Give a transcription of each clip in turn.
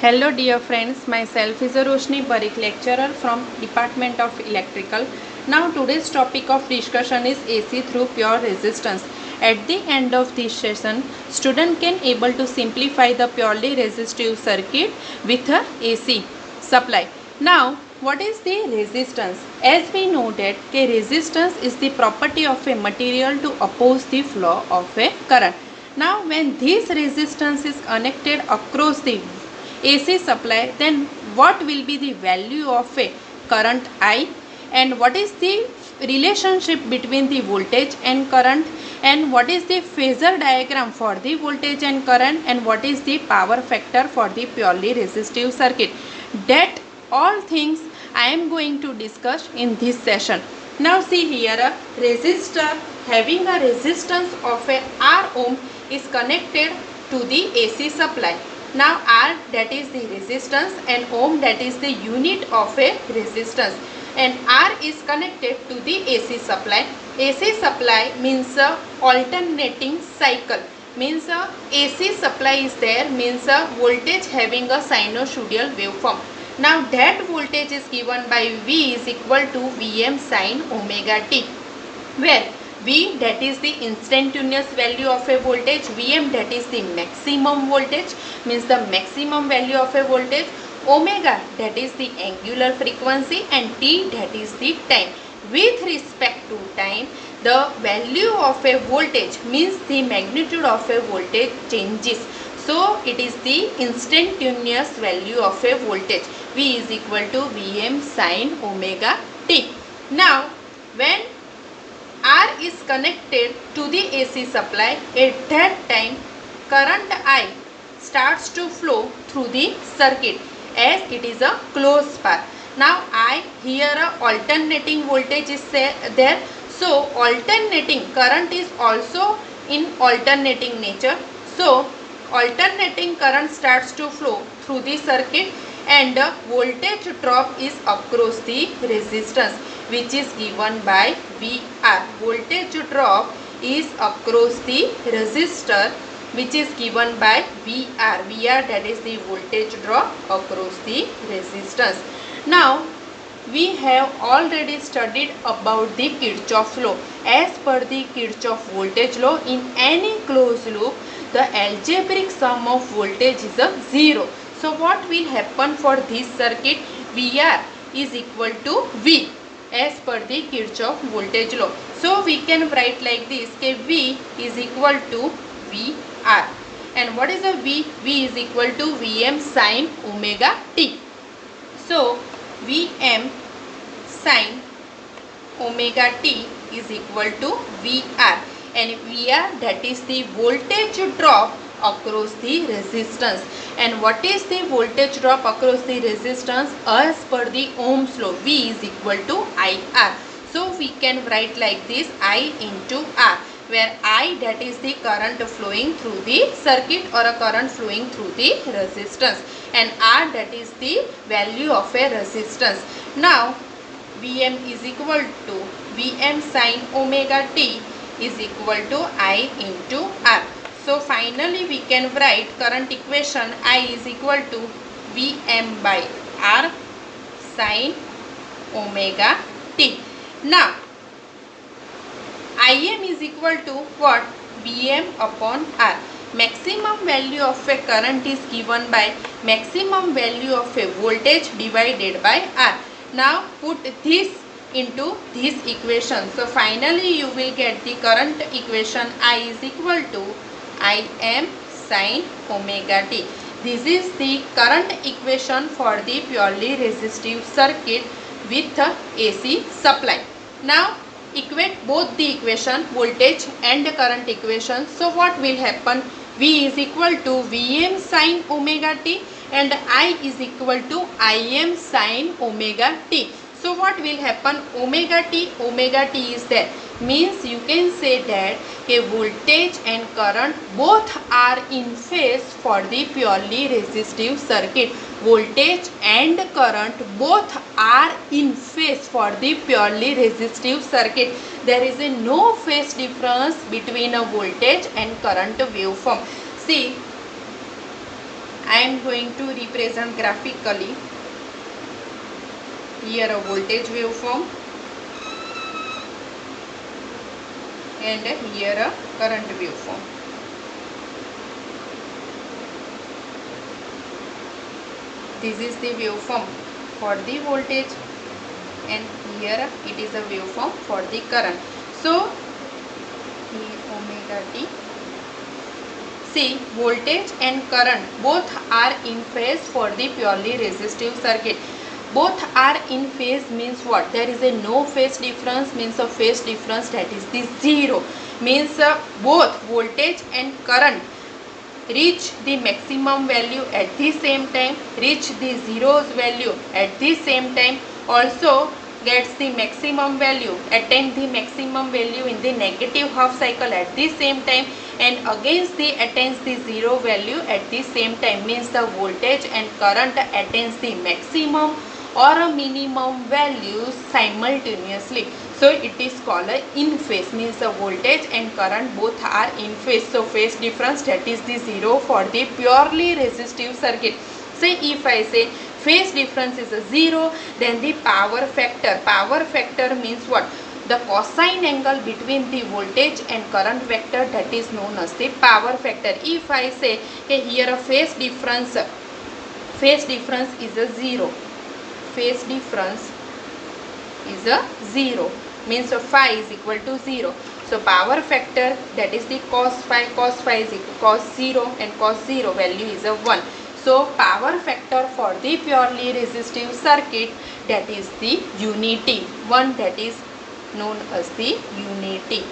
Hello dear friends, myself is Roshni Parikh, lecturer from Department of Electrical. Now today's topic of discussion is AC through pure resistance. At the end of this session, student can able to simplify the purely resistive circuit with a AC supply. Now what is the resistance? As we know that resistance is the property of a material to oppose the flow of a current. Now when this resistance is connected across the AC supply, then what will be the value of a current I, and what is the relationship between the voltage and current, and what is the phasor diagram for the voltage and current, and what is the power factor for the purely resistive circuit. That all things I am going to discuss in this session. Now see here, a resistor having a resistance of a R ohm is connected to the AC supply. Now R, that is the resistance, and ohm, that is the unit of a resistance, and R is connected to the AC supply. AC supply means a alternating cycle, means a AC supply is there, means a voltage having a sinusoidal waveform. Now that voltage is given by V is equal to Vm sin omega t, where V, that is the instantaneous value of a voltage, Vm, that is the maximum voltage, means the maximum value of a voltage, omega, that is the angular frequency, and t, that is the time. With respect to time, the value of a voltage means the magnitude of a voltage changes. So it is the instantaneous value of a voltage. V is equal to Vm sin omega t. Now when R is connected to the AC supply, at that time current I starts to flow through the circuit as it is a closed path. Now I, here a alternating voltage is there, so alternating current is also in alternating nature. So alternating current starts to flow through the circuit, and voltage drop is across the resistance, which is given by VR. Voltage drop is across the resistor, which is given by VR. VR, that is the voltage drop across the resistance. Now we have already studied about the Kirchhoff law. As per the Kirchhoff voltage law, in any closed loop, the algebraic sum of voltage is a 0. So what will happen for this circuit? VR is equal to V as per the Kirchhoff voltage law. So we can write like this, V is equal to VR. And what is a V? V is equal to Vm sin omega t. So Vm sin omega t is equal to VR, and VR, that is the voltage drop across the resistance. And what is the voltage drop across the resistance? As per the Ohm's law, V is equal to IR. So we can write like this, I into R, where I, that is the current flowing through the circuit or a current flowing through the resistance, and R, that is the value of a resistance. Now Vm is equal to Vm sin omega t is equal to I into R. So finally we can write current equation, I is equal to Vm by R sin omega t. Now Im is equal to what? Vm upon R. Maximum value of a current is given by maximum value of a voltage divided by R. Now put this into this equation. So finally you will get the current equation, I is equal to Im sin omega t. This is the current equation for the purely resistive circuit with AC supply. Now equate both the equation, voltage and current equation. So what will happen? V is equal to Vm sin omega t, and I is equal to Im sin omega t. So what will happen? Omega t is there, means you can say that a voltage and current both are in phase for the purely resistive circuit. Voltage and current both are in phase for the purely resistive circuit. There is a no phase difference between a voltage and current waveform. See, I am going to represent graphically here a voltage waveform and here a current waveform. This is the waveform for the voltage and here it is a waveform for the current. So omega t. See, voltage and current both are in phase for the purely resistive circuit. Both are in phase means what? There is a no phase difference, means a phase difference, that is the zero. Means both voltage and current reach the maximum value at the same time, reach the zeros value at the same time, also gets the maximum value, attain the maximum value in the negative half cycle at the same time, and against the attains the zero value at the same time. Means the voltage and current attains the maximum or a minimum value simultaneously. So it is called a in phase, means the voltage and current both are in phase. So phase difference, that is the zero for the purely resistive circuit. Say if I say phase difference is a zero, then the power factor means what? The cosine angle between the voltage and current vector, that is known as the power factor. If I say here a phase difference is a zero, phase difference is a zero, means phi is equal to 0. So power factor, that is the cos phi is equal to cos 0, and cos 0 value is a 1. So power factor for the purely resistive circuit, that is the unity, one that is known as the unity.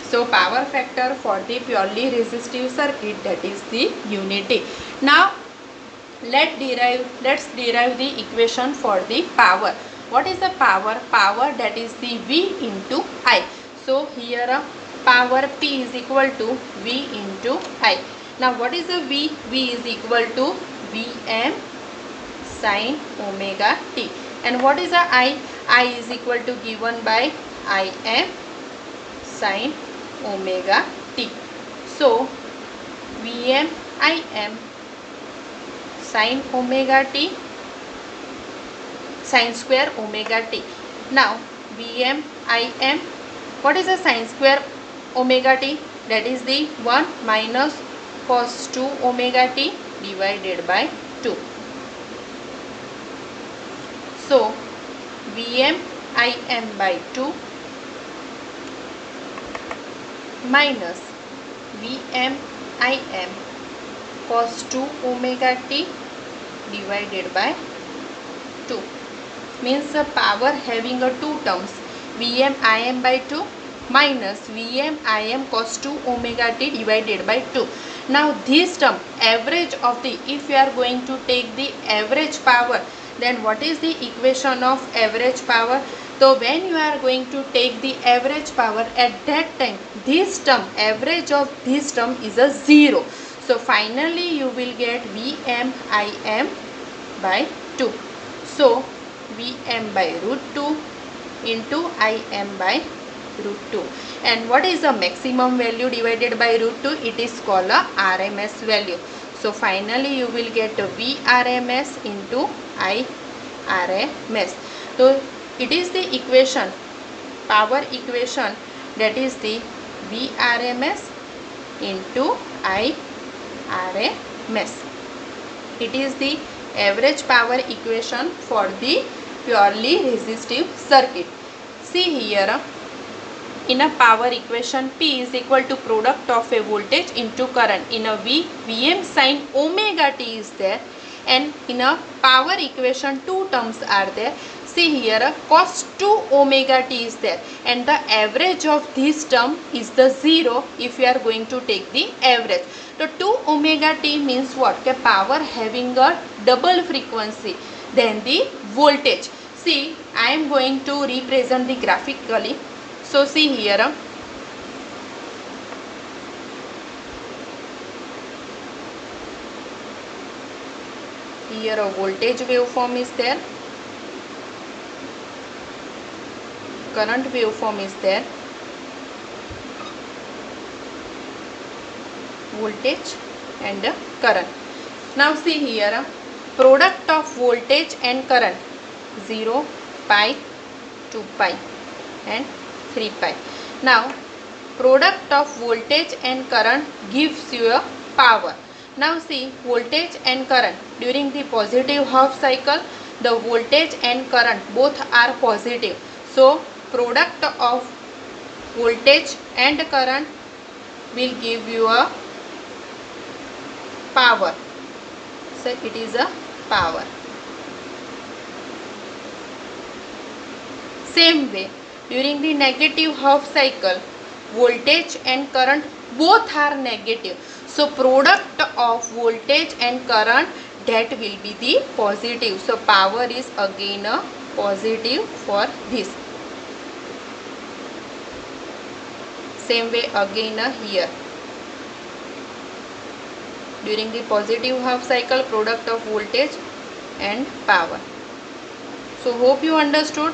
So power factor for the purely resistive circuit, that is the unity. Now let's derive the equation for the power. What is the power? Power, that is the V into I. So here power P is equal to V into I. Now what is the V? V is equal to Vm sin omega t. And what is the I? I is equal to given by Im sin omega t. So Vm Im sin omega t, sin square omega t. Now Vm Im, what is the sin square omega t? That is the 1 minus cos 2 omega t divided by 2. So Vm Im by 2 minus Vm Im cos 2 omega t divided by 2, means the power having a two terms, Vm Im by 2 minus Vm Im cos 2 omega t divided by 2. Now this term, average of the, if you are going to take the average power, then what is the equation of average power? So when you are going to take the average power, at that time this term, average of this term is a 0. So finally you will get Vm Im by 2. So Vm by root 2 into Im by root 2. And what is the maximum value divided by root 2? It is called a RMS value. So finally you will get Vrms into Irms. So it is the equation, power equation, that is the Vrms into Irms. It is the average power equation for the purely resistive circuit. See here, in a power equation, P is equal to product of a voltage into current. In a Vm sin omega t is there, and in a power equation two terms are there. See here, cos 2 omega t is there, and the average of this term is the 0 if you are going to take the average. So 2 omega t means what? The power having a double frequency than the voltage. See, I am going to represent the graphically. So see here, here a voltage waveform is there, current waveform is there, voltage and current. Now see here, product of voltage and current 0, pi, 2 pi and 3 pi. Now product of voltage and current gives you a power. Now see, voltage and current during the positive half cycle, the voltage and current both are positive. So product of voltage and current will give you a power. So it is a power. Same way, during the negative half cycle, voltage and current both are negative. So product of voltage and current, that will be the positive. So power is again a positive for this. Same way again here. During the positive half cycle, product of voltage and power. So hope you understood.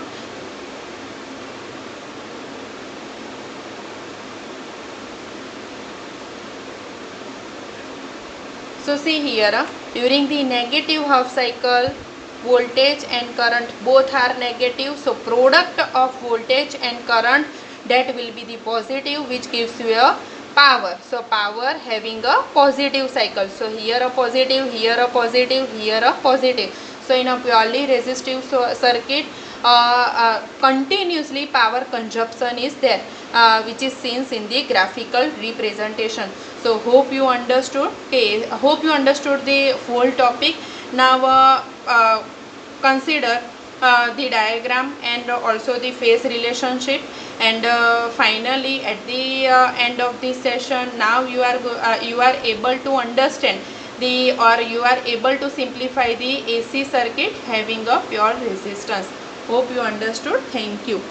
So see here, during the negative half cycle, voltage and current both are negative. So product of voltage and current, that will be the positive, which gives you a power. So power having a positive cycle. So here a positive, here a positive, here a positive. So in a purely resistive circuit, continuously power consumption is there, which is seen in the graphical representation. So hope you understood. Okay, hope you understood the whole topic. Now consider the diagram and also the phase relationship, and finally at the end of this session, now you are able to understand the, or you are able to simplify the AC circuit having a pure resistance. Hope you understood. Thank you.